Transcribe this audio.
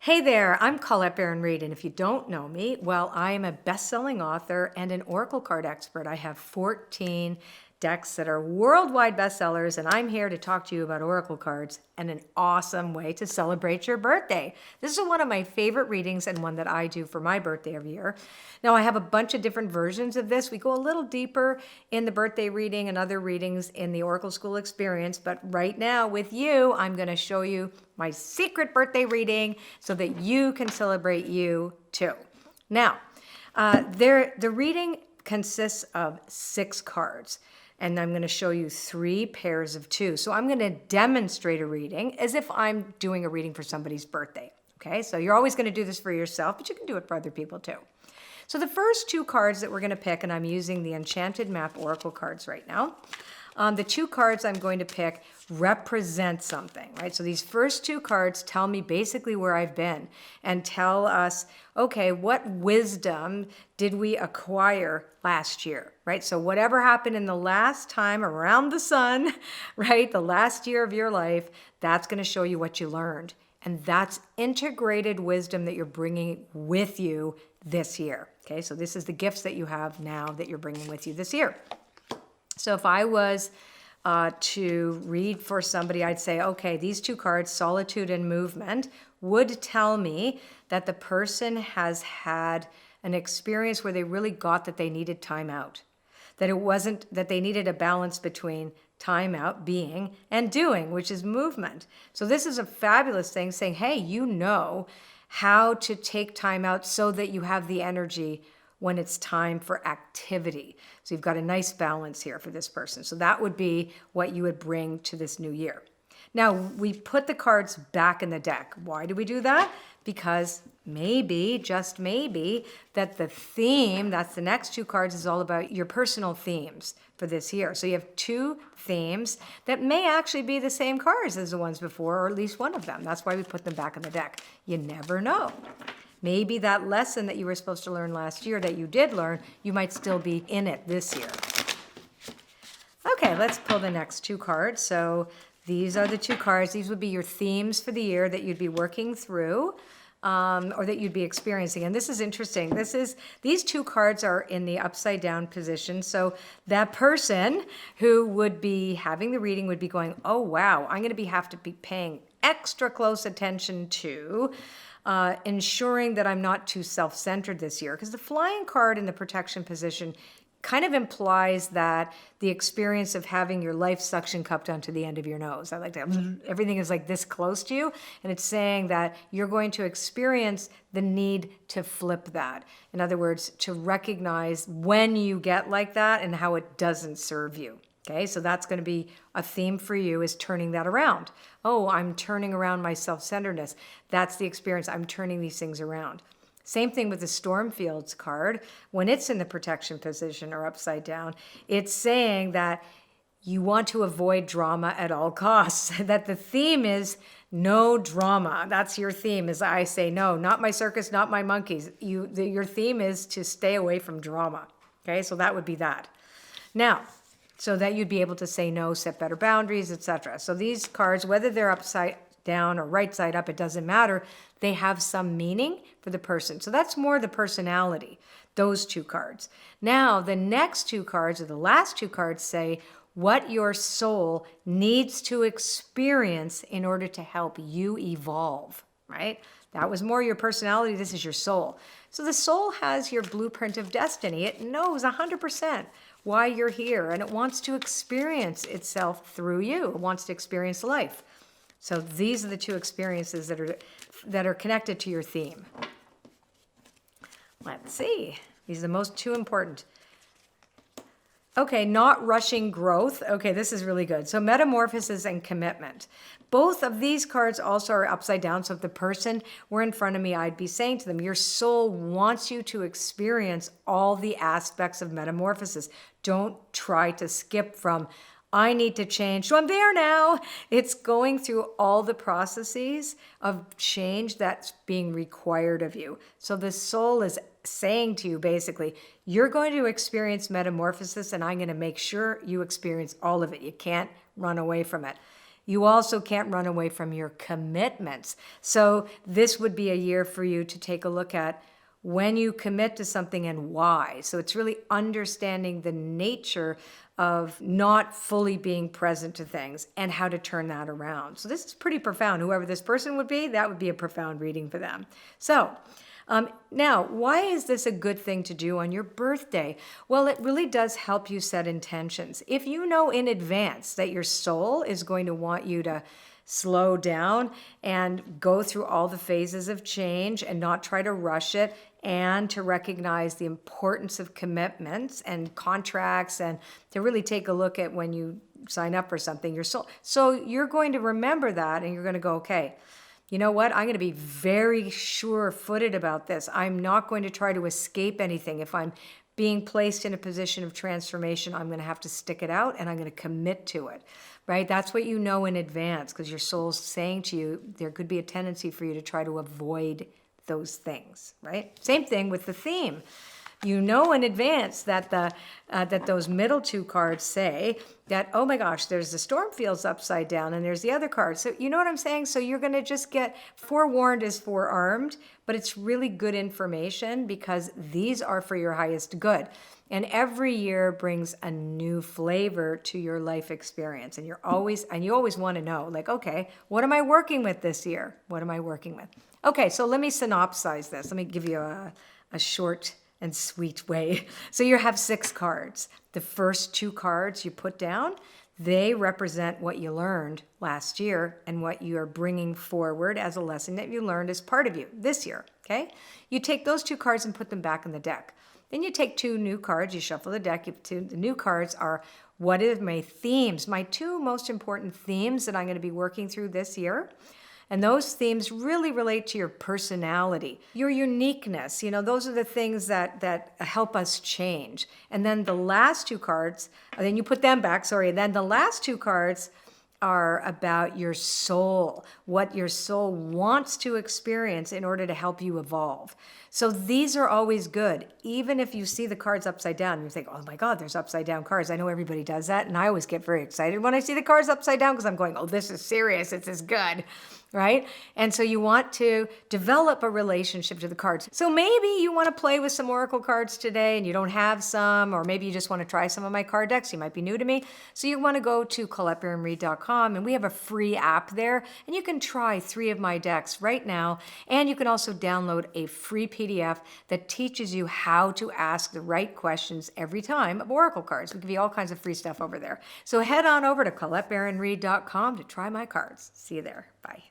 Hey there, I'm Colette Barron-Reid, and if you don't know me, well, I am a best-selling author and an Oracle card expert. I have 14 decks that are worldwide bestsellers, and I'm here to talk to you about Oracle cards and an awesome way to celebrate your birthday. This is one of my favorite readings and one that I do for my birthday every year. Now, I have a bunch of different versions of this. We go a little deeper in the birthday reading and other readings in the Oracle School Experience, but right now with you, I'm going to show you my secret birthday reading so that you can celebrate you too. Now, the reading consists of 6 cards, and I'm going to show you 3 pairs of 2. So I'm going to demonstrate a reading as if I'm doing a reading for somebody's birthday. Okay, so you're always going to do this for yourself, but you can do it for other people too. So the first 2 cards that we're going to pick, and I'm using the Enchanted Map Oracle cards right now. The 2 cards I'm going to pick represent something, right? So these first 2 cards tell me basically where I've been and tell us, okay, what wisdom did we acquire last year, right? So whatever happened in the last time around the sun, right, the last year of your life, that's going to show you what you learned. And that's integrated wisdom that you're bringing with you this year. Okay, so this is the gifts that you have now that you're bringing with you this year. So if I was to read for somebody, I'd say, okay, these 2 cards, solitude and movement, would tell me that the person has had an experience where they really got that they needed time out. That it wasn't that they needed a balance between time out, being, and doing, which is movement. So this is a fabulous thing saying, hey, you know how to take time out so that you have the energy when it's time for activity. So you've got a nice balance here for this person. So that would be what you would bring to this new year. Now, we put the cards back in the deck. Why do we do that? Because maybe, just maybe, that the theme, that's the next 2 cards, is all about your personal themes for this year. So you have 2 themes that may actually be the same cards as the ones before, or at least one of them. That's why we put them back in the deck. You never know. Maybe that lesson that you were supposed to learn last year that you did learn, you might still be in it this year. Okay, let's pull the next 2 cards. So these are the 2 cards. These would be your themes for the year that you'd be working through or that you'd be experiencing. And this is interesting. These 2 cards are in the upside down position. So that person who would be having the reading would be going, oh, wow, I'm going to have to be paying extra close attention to ensuring that I'm not too self-centered this year. Because the flying card in the protection position kind of implies that the experience of having your life suction cupped onto the end of your nose. I like that. Everything is like this close to you. And it's saying that you're going to experience the need to flip that. In other words, to recognize when you get like that and how it doesn't serve you. Okay, so that's going to be a theme for you, is turning that around. Oh, I'm turning around my self-centeredness. That's the experience. I'm turning these things around. Same thing with the Stormfields card. When it's in the protection position or upside down, it's saying that you want to avoid drama at all costs. That the theme is no drama. That's your theme, as I say, no, not my circus, not my monkeys. Your theme is to stay away from drama. Okay, so that would be that. Now, so that you'd be able to say no, set better boundaries, etc. So these cards, whether they're upside down or right side up, it doesn't matter. They have some meaning for the person. So that's more the personality, those 2 cards. Now, the next 2 cards, or the last 2 cards, say what your soul needs to experience in order to help you evolve, right? That was more your personality. This is your soul. So the soul has your blueprint of destiny. It knows 100% why you're here, and it wants to experience itself through you. It wants to experience life. So these are the 2 experiences that are connected to your theme. Let's see. These are the most 2 important. Okay, not rushing growth. Okay, this is really good. So metamorphosis and commitment. Both of these cards also are upside down. So if the person were in front of me, I'd be saying to them, your soul wants you to experience all the aspects of metamorphosis. Don't try to skip from, I need to change, so I'm there now. It's going through all the processes of change that's being required of you. So the soul is saying to you, basically, you're going to experience metamorphosis, and I'm going to make sure you experience all of it. You can't run away from it. You also can't run away from your commitments. So this would be a year for you to take a look at when you commit to something and why. So it's really understanding the nature of not fully being present to things and how to turn that around. So this is pretty profound. Whoever this person would be, that would be a profound reading for them. So now, why is this a good thing to do on your birthday? Well, it really does help you set intentions. If you know in advance that your soul is going to want you to slow down and go through all the phases of change and not try to rush it, and to recognize the importance of commitments and contracts, and to really take a look at when you sign up for something, your soul. So you're going to remember that, and you're going to go, okay, you know what? I'm going to be very sure-footed about this. I'm not going to try to escape anything. If I'm being placed in a position of transformation, I'm going to have to stick it out, and I'm going to commit to it, right? That's what you know in advance, because your soul's saying to you, there could be a tendency for you to try to avoid those things, right? Same thing with the theme. You know in advance that that those middle two cards say that, oh my gosh, there's the storm fields upside down and there's the other card. So you know what I'm saying? So you're going to just get forewarned is forearmed, but it's really good information because these are for your highest good. And every year brings a new flavor to your life experience. And you always want to know, like, okay, what am I working with this year? What am I working with? Okay, so let me synopsize this. Let me give you a short and sweet way. So you have 6 cards. The first 2 cards you put down, they represent what you learned last year and what you are bringing forward as a lesson that you learned as part of you this year, okay? You take those 2 cards and put them back in the deck. Then you take 2 new cards, you shuffle the deck. The new cards are, what are my themes, my 2 most important themes that I'm going to be working through this year. And those themes really relate to your personality, your uniqueness. You know, those are the things that help us change. And then the last 2 cards, then you put them back, sorry. And then the last 2 cards are about your soul, what your soul wants to experience in order to help you evolve. So these are always good. Even if you see the cards upside down and you think, oh my God, there's upside down cards. I know everybody does that. And I always get very excited when I see the cards upside down because I'm going, oh, this is serious. This is good, right? And so you want to develop a relationship to the cards. So maybe you want to play with some Oracle cards today and you don't have some, or maybe you just want to try some of my card decks. You might be new to me. So you want to go to ColetteBaronReid.com, and we have a free app there, and you can try 3 of my decks right now. And you can also download a free PDF that teaches you how to ask the right questions every time of Oracle cards. We give you all kinds of free stuff over there. So head on over to ColetteBaronReid.com to try my cards. See you there. Bye.